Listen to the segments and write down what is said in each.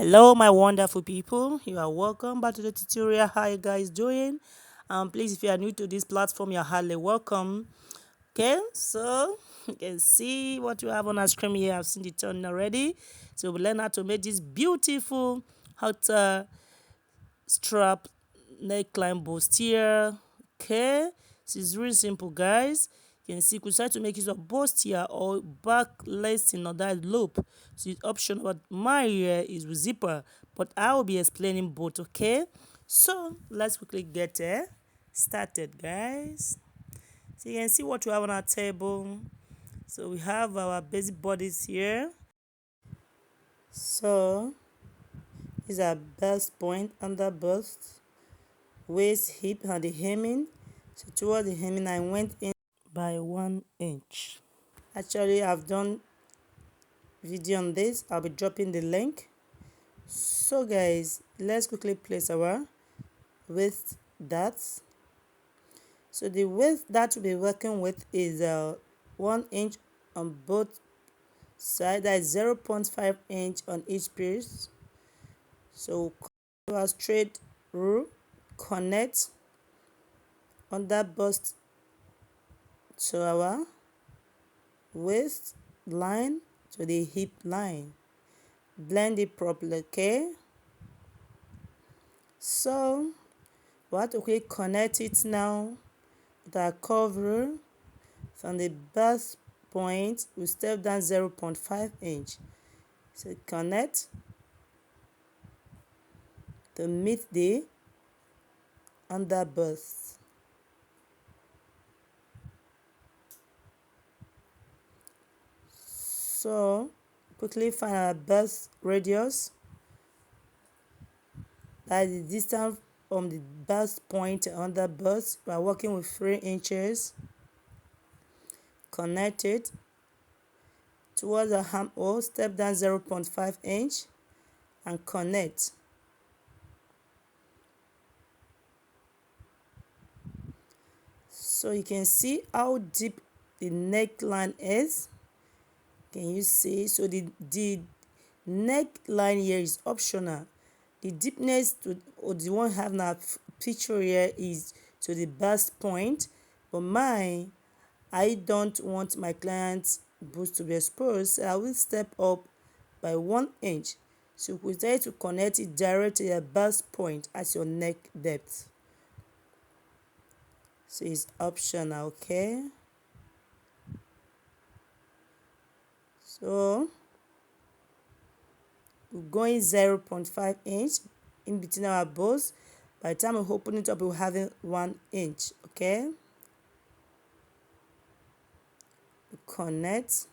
Hello my wonderful people, you are welcome back to the tutorial. How you guys doing? Please, if you are new to this platform, you're highly welcome. Okay, so you can see what you have on our screen here. I've seen the turn already. So we'll learn how to make this beautiful halter strap neckline bustier. Okay, this is really simple, guys. You can see you could try to make use of bustier or back lacing or that loop. So it's optional, but my here is with zipper, but I will be explaining both. Okay, so let's quickly get started, guys. So you can see what we have on our table. So we have our basic bodies here. So these are bust point, under bust, waist, hip, and the hemming. So toward the hemming, I went in by 1 inch. Actually, I've done video on this. I'll be dropping the link. So guys, let's quickly place our width darts. So the width that we'll be working with is 1 inch on both sides. That is 0.5 inch on each piece. So our straight rule, connect under bust to our waist line to the hip line. Blend it properly, okay? So we have to quickly connect it now with our curve rule. From the bust point, we step down 0.5 inch. So connect to meet the under bust. So quickly find our bust radius. That is the distance from the bust point to under bust. We are working with 3 inches. Connect it towards the armhole. Step down 0.5 inch and connect. So you can see how deep the neckline is. Can you see? So the neckline here is optional. The deepness to or the one having a picture here is to the bust point, but mine, I don't want my client's boots to be exposed, so I will step up by 1 inch. So we try to connect it directly to the bust point at your neck depth. So it's optional, okay? So we're going 0.5 inch in between our bows. By the time we open it up, we're having 1 inch, okay? We connect.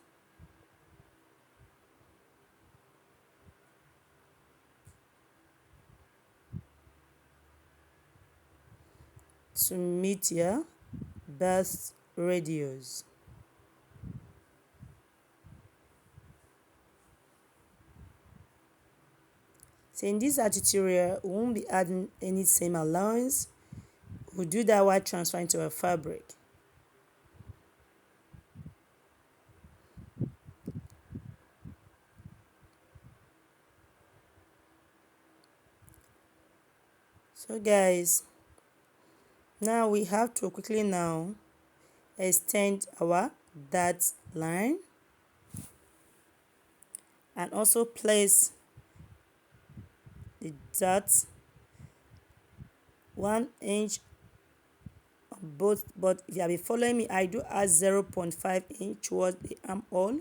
To meet your bust radius. So in this tutorial, we won't be adding any seam allowance. We'll do that while transferring to our fabric. So guys, now we have to quickly now extend our dart line and also place the dart 1 inch on both, but if you have been following me, I do add 0.5 inch towards the armhole.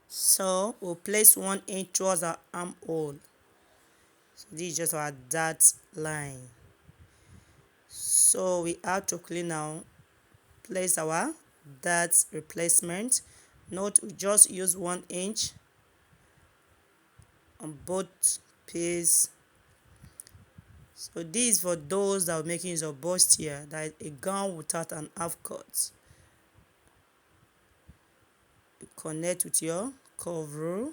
So we'll place 1 inch towards our armhole. So this is just our dart line. So we have to clean now place our dart replacement. Note we just use 1 inch on both pieces. So this is for those that are making use of bustier, that is a gown without an half cut. You connect with your curve rule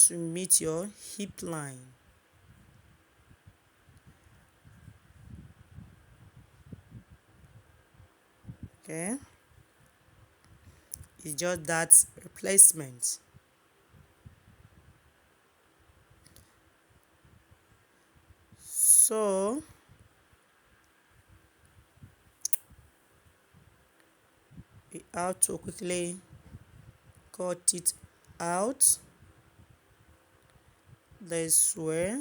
to meet your hip line. Okay, it's just that replacement. So we have to quickly cut it out this way.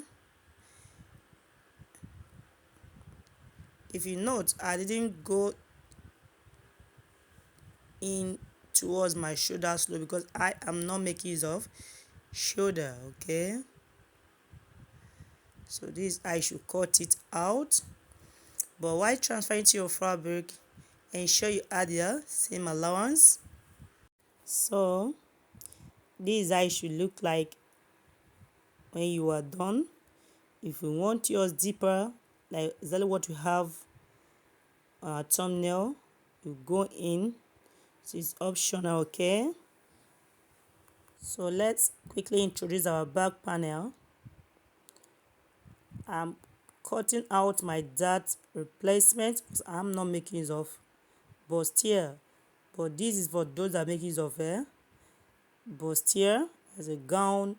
If you note, I didn't go in towards my shoulder slope because I am not making use of shoulder. Okay, so this I should cut it out, but while transferring to your fabric, ensure you add the same allowance. So this eye should look like when you are done. If you want yours deeper, like exactly what we have on our thumbnail, you go in. So it's optional. Okay, so let's quickly introduce our back panel. I'm cutting out my dart replacement because I'm not making use of bustier, but this is for those that make use of bustier as a gown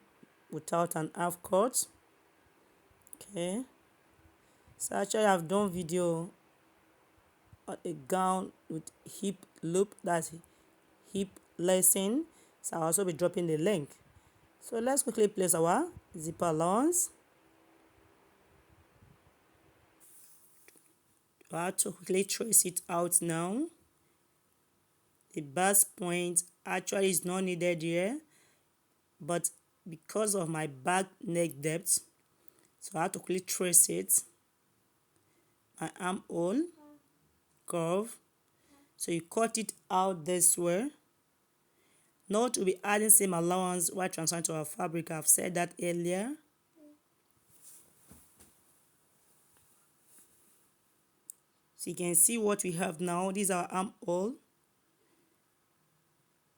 without an half cut. Okay, so actually I've done video on a gown with hip loop, that's hip lacing, so I'll also be dropping the link. So let's quickly place our zipper allowance. I have to quickly trace it out now. The bust point actually is not needed here, but because of my back neck depth, so I have to quickly trace it. My armhole curve, so you cut it out this way. Note we'll be adding same allowance while transferring to our fabric. I've said that earlier. So you can see what we have now. This is our armhole.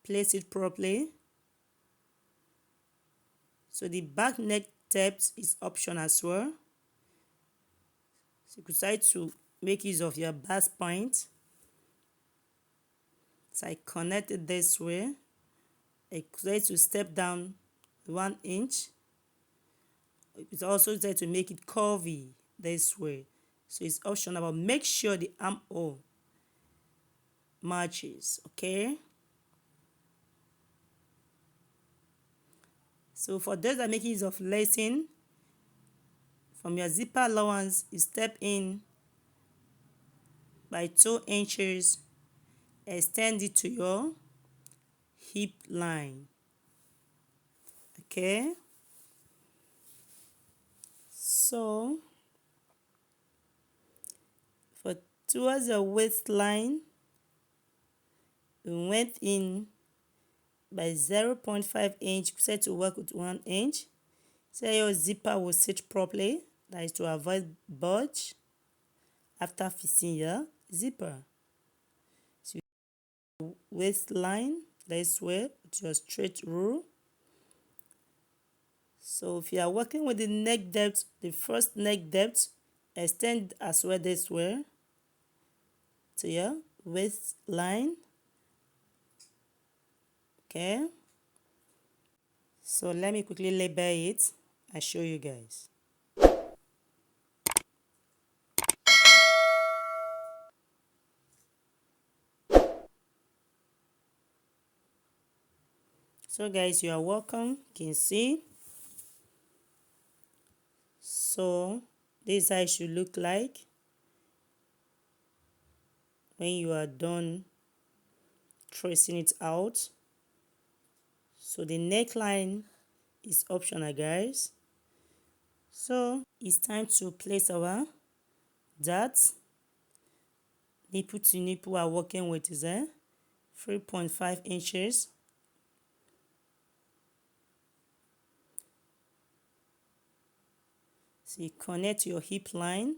Place it properly. So the back neck depth is optional as well. So you decide to make use of your bust point. So I connect it this way. I decide to step down 1 inch. It's also there to make it curvy this way. So it's optional, but make sure the armhole matches. Okay. So for those that are making use of lacing, from your zipper allowance, you step in by 2 inches, extend it to your hip line. Okay. So for towards your waistline, we went in by 0.5 inch, set to work with 1 inch. So your zipper will sit properly, that is to avoid bulge after fixing your zipper. So waistline this way with your straight rule. So if you are working with the neck depth, the first neck depth, extend as well this way to your waistline. Okay. So let me quickly label it and show you guys. So guys, you are welcome. You can see. So this eye should look like when you are done tracing it out. So the neckline is optional, guys. So it's time to place our darts. Nipple to nipple we are working with is 3.5 inches. So you connect your hip line.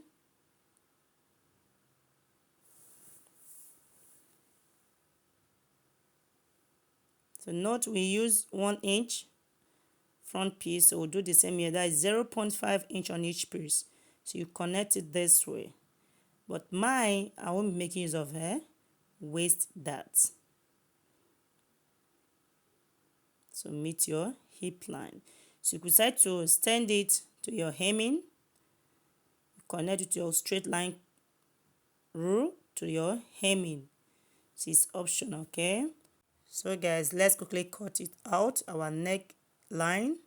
So note we use 1 inch front piece, so we'll do the same here. That is 0.5 inch on each piece. So you connect it this way. But mine, I won't be making use of waist darts. So meet your hip line. So you decide to extend it to your hemming. connect with your straight line rule to your hemming. So it's optional, okay? So guys, let's quickly cut it out, our neck line.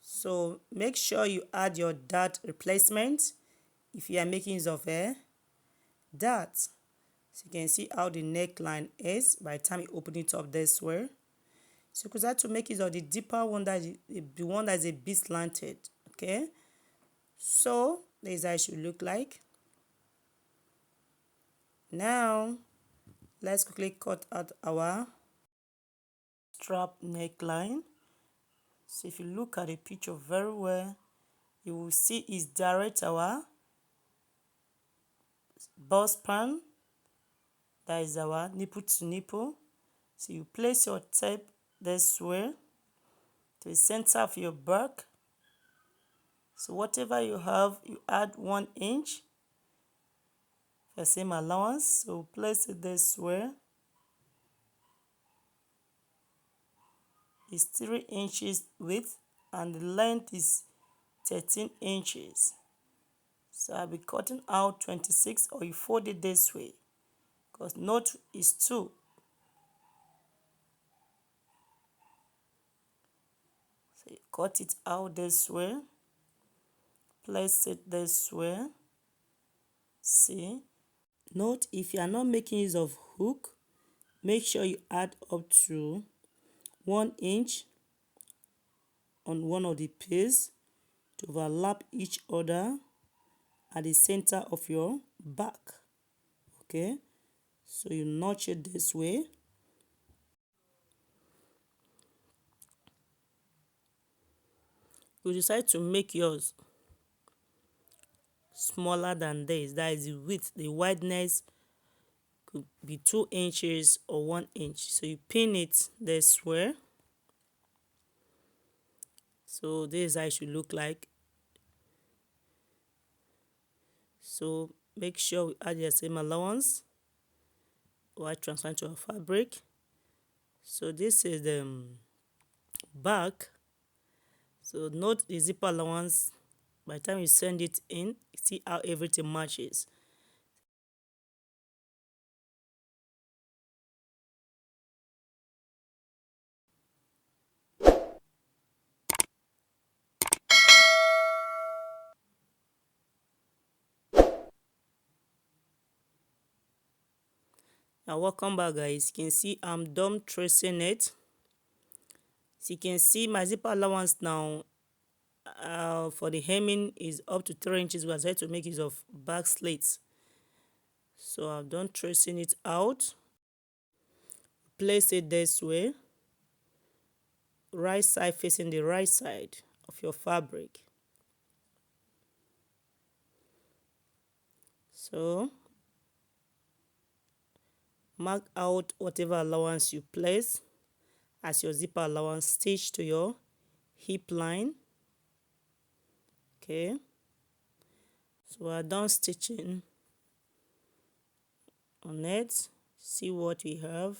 So make sure you add your dart replacement if you are making use of a dart. So you can see how the neckline is by the time you open it up this way. So you could start to make use of the deeper one, that is the one that is a bit slanted, okay? So this is how it should look like. Now let's quickly cut out our strap neckline. So if you look at the picture very well, you will see it's direct our bust span, that is our nipple to nipple. So you place your tape this way to the center of your back. So whatever you have, you add 1 inch, the same allowance. So place it this way. It's 3 inches width and the length is 13 inches. So I'll be cutting out 26, or you fold it this way because note is 2. So you cut it out this way, place it this way. See, note if you are not making use of hook, make sure you add up to 1 inch on one of the piece to overlap each other at the center of your back, okay? So you notch it this way. You decide to make yours smaller than this, that is the width, the wideness could be 2 inches or 1 inch. So you pin it this way. So this is how it should look like. So make sure we add the same allowance while transferring to our fabric. So this is the back. So note the zipper allowance. By the time you send it in, see how everything matches. Now welcome back guys. You can see I'm done tracing it. So you can see my zipper allowance now for the hemming is up to 3 inches. We are trying to make use of back slits. So I've done tracing it out. Place it this way, right side facing the right side of your fabric. So mark out whatever allowance you place as your zipper allowance, stitch to your hip line. Okay, so we're done stitching on it. See what we have.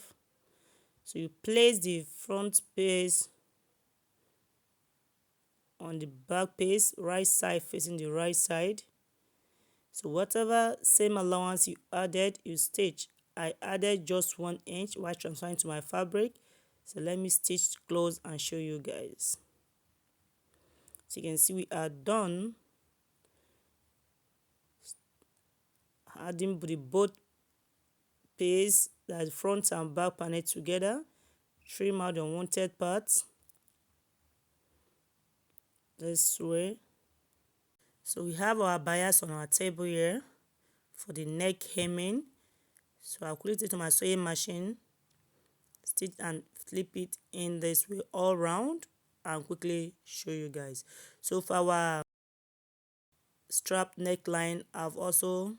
So you place the front piece on the back piece, right side facing the right side. So whatever same allowance you added, you stitch. I added just 1 inch while transferring to my fabric. So let me stitch close and show you guys. So you can see we are done adding the both piece, that front and back panel together. Trim out the unwanted parts this way. So we have our bias on our table here for the neck hemming. So I'll quickly take to my sewing machine, stitch and flip it in this way all round and quickly show you guys. So for our strap neckline, I've also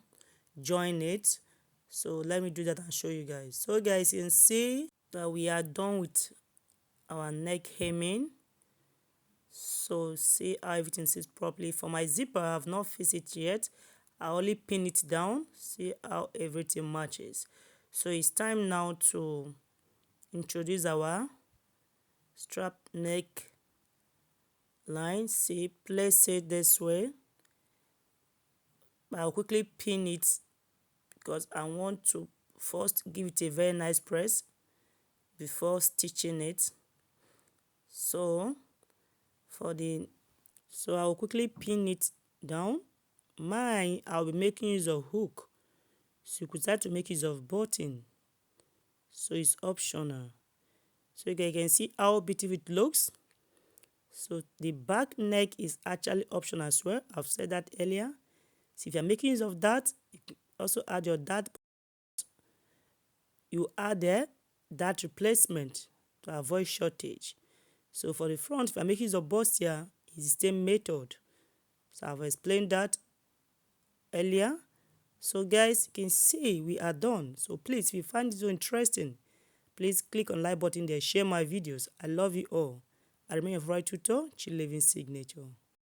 joined it. So let me do that and show you guys. So guys, you can see that we are done with our neck hemming. So see how everything sits properly. For my zipper, I have not fixed it yet. I only pin it down. See how everything matches. So it's time now to introduce our strap neck line. See, place it this way. I'll quickly pin it because I want to first give it a very nice press before stitching it. So I'll quickly pin it down. Mine, I'll be making use of hook, so you could start to make use of button, so it's optional. So you can see how beautiful it looks. So the back neck is actually optional as well. I've said that earlier. So if you're making use of that, you can also add your dart. You add there that replacement to avoid shortage. So for the front, if you're making use of bustier, it's the same method. So I've explained that earlier. So guys, you can see we are done. So please, if you find it so interesting, please click on like button there, share my videos. I love you all. I remain your favorite tutor, Chill Living Signature.